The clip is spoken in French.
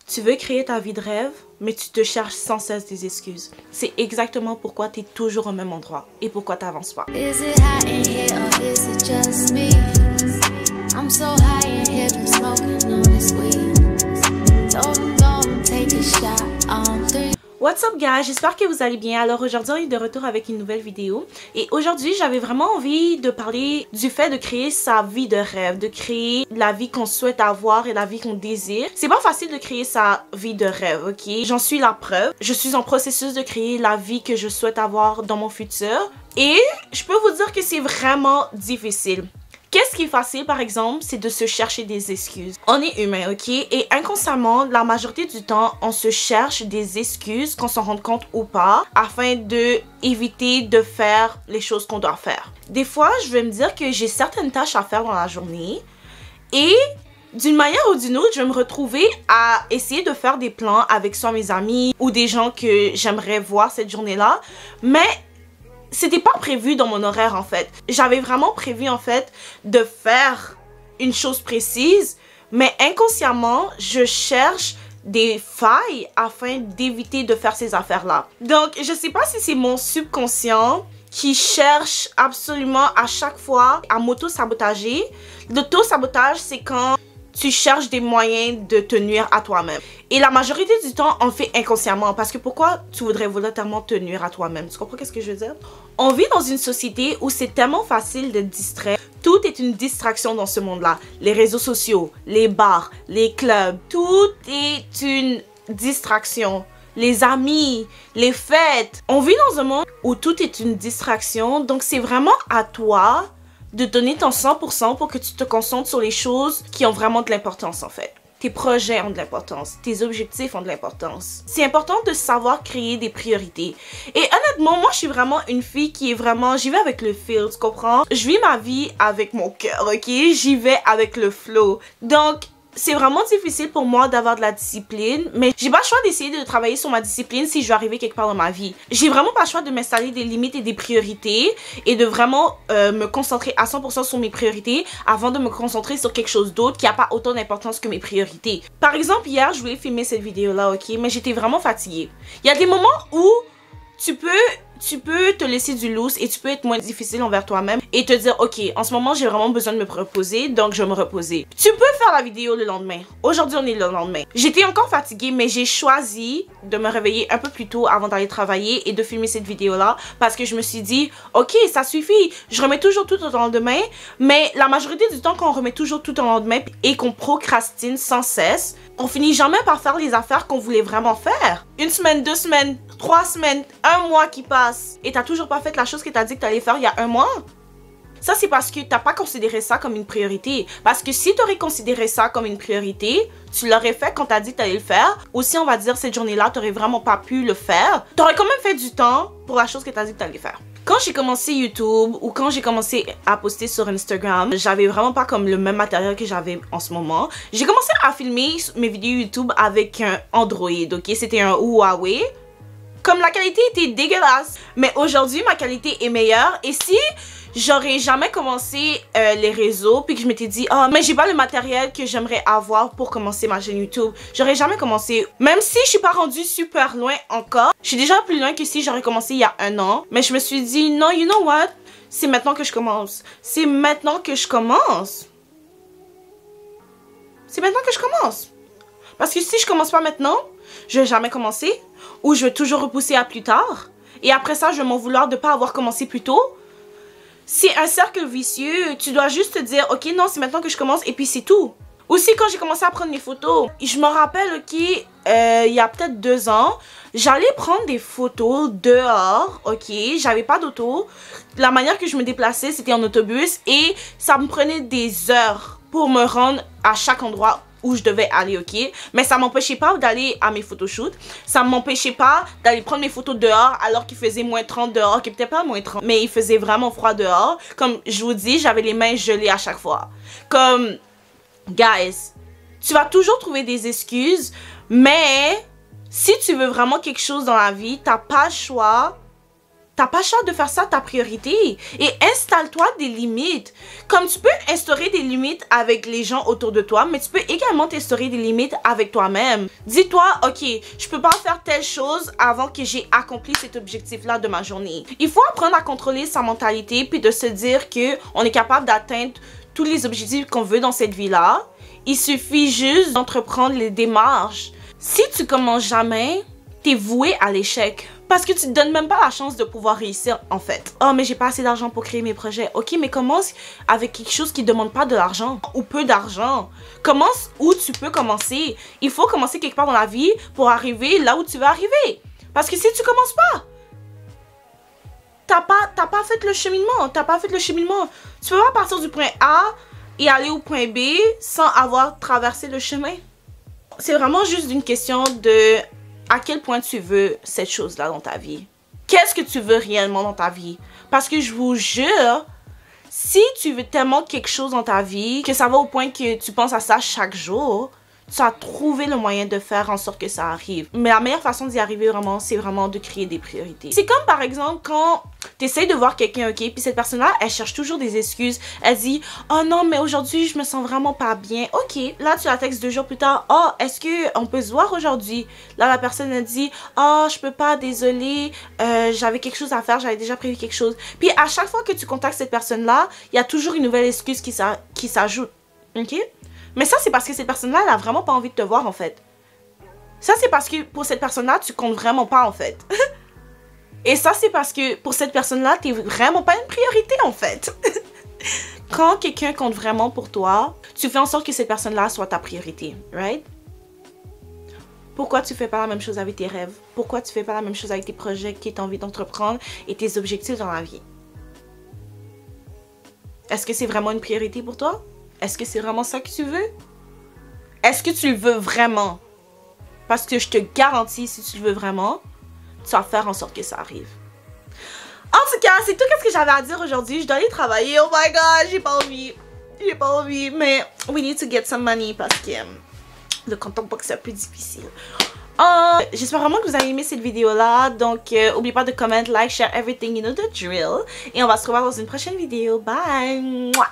Tu veux créer ta vie de rêve, mais tu te cherches sans cesse des excuses. C'est exactement pourquoi tu es toujours au même endroit et pourquoi tu n'avances pas. What's up guys, j'espère que vous allez bien. Alors aujourd'hui on est de retour avec une nouvelle vidéo et aujourd'hui j'avais vraiment envie de parler du fait de créer sa vie de rêve, de créer la vie qu'on souhaite avoir et la vie qu'on désire. C'est pas facile de créer sa vie de rêve, ok? J'en suis la preuve. Je suis en processus de créer la vie que je souhaite avoir dans mon futur et je peux vous dire que c'est vraiment difficile. Qu'est-ce qui est facile, par exemple, c'est de se chercher des excuses. On est humain, ok? Et inconsciemment, la majorité du temps, on se cherche des excuses, qu'on s'en rende compte ou pas, afin d'éviter de faire les choses qu'on doit faire. Des fois, je vais me dire que j'ai certaines tâches à faire dans la journée et d'une manière ou d'une autre, je vais me retrouver à essayer de faire des plans avec soit mes amis ou des gens que j'aimerais voir cette journée-là, mais c'était pas prévu dans mon horaire en fait. J'avais vraiment prévu en fait de faire une chose précise, mais inconsciemment, je cherche des failles afin d'éviter de faire ces affaires-là. Donc, je sais pas si c'est mon subconscient qui cherche absolument à chaque fois à m'auto-sabotager. L'auto-sabotage, c'est quand tu cherches des moyens de te nuire à toi-même. Et la majorité du temps, on le fait inconsciemment. Parce que pourquoi tu voudrais volontairement te nuire à toi-même? Tu comprends qu'est-ce que je veux dire? On vit dans une société où c'est tellement facile de distraire. Tout est une distraction dans ce monde-là. Les réseaux sociaux, les bars, les clubs, tout est une distraction. Les amis, les fêtes. On vit dans un monde où tout est une distraction. Donc c'est vraiment à toi de donner ton 100% pour que tu te concentres sur les choses qui ont vraiment de l'importance en fait. Tes projets ont de l'importance, tes objectifs ont de l'importance. C'est important de savoir créer des priorités. Et honnêtement, moi je suis vraiment une fille qui est vraiment, j'y vais avec le feel, tu comprends? Je vis ma vie avec mon cœur, ok? J'y vais avec le flow. Donc, c'est vraiment difficile pour moi d'avoir de la discipline, mais j'ai pas le choix d'essayer de travailler sur ma discipline si je veux arriver quelque part dans ma vie. J'ai vraiment pas le choix de m'installer des limites et des priorités et de vraiment me concentrer à 100% sur mes priorités avant de me concentrer sur quelque chose d'autre qui a pas autant d'importance que mes priorités. Par exemple, hier, je voulais filmer cette vidéo-là, ok, mais j'étais vraiment fatiguée. Il y a des moments où tu peux te laisser du loose et tu peux être moins difficile envers toi-même et te dire ok, en ce moment j'ai vraiment besoin de me reposer, donc je vais me reposer. Tu peux faire la vidéo le lendemain. Aujourd'hui on est le lendemain. J'étais encore fatiguée mais j'ai choisi de me réveiller un peu plus tôt avant d'aller travailler et de filmer cette vidéo là parce que je me suis dit ok, ça suffit, je remets toujours tout au lendemain, mais la majorité du temps quand on remet toujours tout au lendemain et qu'on procrastine sans cesse, on finit jamais par faire les affaires qu'on voulait vraiment faire. Une semaine, 2 semaines, 3 semaines, 1 mois qui passe et t'as toujours pas fait la chose que t'as dit que t'allais faire il y a 1 mois. Ça c'est parce que t'as pas considéré ça comme une priorité. Parce que si t'aurais considéré ça comme une priorité, tu l'aurais fait quand t'as dit que t'allais le faire. Ou si on va dire cette journée-là, t'aurais vraiment pas pu le faire, t'aurais quand même fait du temps pour la chose que t'as dit que t'allais faire. Quand j'ai commencé YouTube ou quand j'ai commencé à poster sur Instagram, j'avais vraiment pas comme le même matériel que j'avais en ce moment. J'ai commencé à filmer mes vidéos YouTube avec un Android, ok? C'était un Huawei. Comme la qualité était dégueulasse. Mais aujourd'hui, ma qualité est meilleure. Et si j'aurais jamais commencé les réseaux puis que je m'étais dit oh mais j'ai pas le matériel que j'aimerais avoir pour commencer ma chaîne YouTube, j'aurais jamais commencé. Même si je suis pas rendue super loin encore, je suis déjà plus loin que si j'aurais commencé il y a 1 an. Mais je me suis dit non, you know what, c'est maintenant que je commence. C'est maintenant que je commence. C'est maintenant que je commence. Parce que si je commence pas maintenant, je vais jamais commencer ou je vais toujours repousser à plus tard. Et après ça, je vais m'en vouloir de pas avoir commencé plus tôt. C'est un cercle vicieux. Tu dois juste te dire, ok, non, c'est maintenant que je commence et puis c'est tout. Aussi, quand j'ai commencé à prendre mes photos, je me rappelle, ok, il y a peut-être 2 ans, j'allais prendre des photos dehors, ok, j'avais pas d'auto. La manière que je me déplaçais, c'était en autobus et ça me prenait des heures pour me rendre à chaque endroit où je devais aller, ok? Mais ça m'empêchait pas d'aller à mes photoshoots. Ça m'empêchait pas d'aller prendre mes photos dehors alors qu'il faisait moins 30 dehors, qui peut-être pas moins 30, mais il faisait vraiment froid dehors. Comme je vous dis, j'avais les mains gelées à chaque fois. Comme, guys, tu vas toujours trouver des excuses, mais si tu veux vraiment quelque chose dans la vie, t'as pas le choix T'as pas le choix de faire ça ta priorité. Et installe-toi des limites. Comme tu peux instaurer des limites avec les gens autour de toi, mais tu peux également t'instaurer des limites avec toi-même. Dis-toi, ok, je peux pas faire telle chose avant que j'ai accompli cet objectif-là de ma journée. Il faut apprendre à contrôler sa mentalité puis de se dire que on est capable d'atteindre tous les objectifs qu'on veut dans cette vie-là. Il suffit juste d'entreprendre les démarches. Si tu commences jamais, t'es voué à l'échec. Parce que tu te donnes même pas la chance de pouvoir réussir en fait. Oh mais j'ai pas assez d'argent pour créer mes projets. Ok mais commence avec quelque chose qui demande pas de l'argent ou peu d'argent. Commence où tu peux commencer. Il faut commencer quelque part dans la vie pour arriver là où tu veux arriver. Parce que si tu commences pas, t'as pas fait le cheminement. T'as pas fait le cheminement. Tu peux pas partir du point A et aller au point B sans avoir traversé le chemin. C'est vraiment juste une question de à quel point tu veux cette chose-là dans ta vie. Qu'est-ce que tu veux réellement dans ta vie? Parce que je vous jure, si tu veux tellement quelque chose dans ta vie, que ça va au point que tu penses à ça chaque jour, tu as trouvé le moyen de faire en sorte que ça arrive. Mais la meilleure façon d'y arriver vraiment, c'est vraiment de créer des priorités. C'est comme par exemple quand tu essaies de voir quelqu'un, ok, puis cette personne-là, elle cherche toujours des excuses. Elle dit, oh non, mais aujourd'hui, je me sens vraiment pas bien. Ok, là, tu la textes 2 jours plus tard. Oh, est-ce qu'on peut se voir aujourd'hui? Là, la personne, elle dit, oh, je peux pas, désolée, j'avais quelque chose à faire, j'avais déjà prévu quelque chose. Puis à chaque fois que tu contactes cette personne-là, il y a toujours une nouvelle excuse qui s'ajoute. Ok? Mais ça, c'est parce que cette personne-là, elle a vraiment pas envie de te voir, en fait. Ça, c'est parce que pour cette personne-là, tu comptes vraiment pas, en fait. Et ça, c'est parce que pour cette personne-là, t'es vraiment pas une priorité, en fait. Quand quelqu'un compte vraiment pour toi, tu fais en sorte que cette personne-là soit ta priorité, right? Pourquoi tu fais pas la même chose avec tes rêves? Pourquoi tu fais pas la même chose avec tes projets que tu as envie d'entreprendre et tes objectifs dans la vie? Est-ce que c'est vraiment une priorité pour toi? Est-ce que c'est vraiment ça que tu veux? Est-ce que tu le veux vraiment? Parce que je te garantis, si tu le veux vraiment, tu vas faire en sorte que ça arrive. En tout cas, c'est tout ce que j'avais à dire aujourd'hui. Je dois aller travailler. Oh my god, j'ai pas envie. J'ai pas envie. Mais we need to get some money parce que le compte en banque c'est un peu difficile. J'espère vraiment que vous avez aimé cette vidéo-là. Donc, n'oubliez pas de comment, like, share everything, you know the drill. Et on va se revoir dans une prochaine vidéo. Bye! Mouah!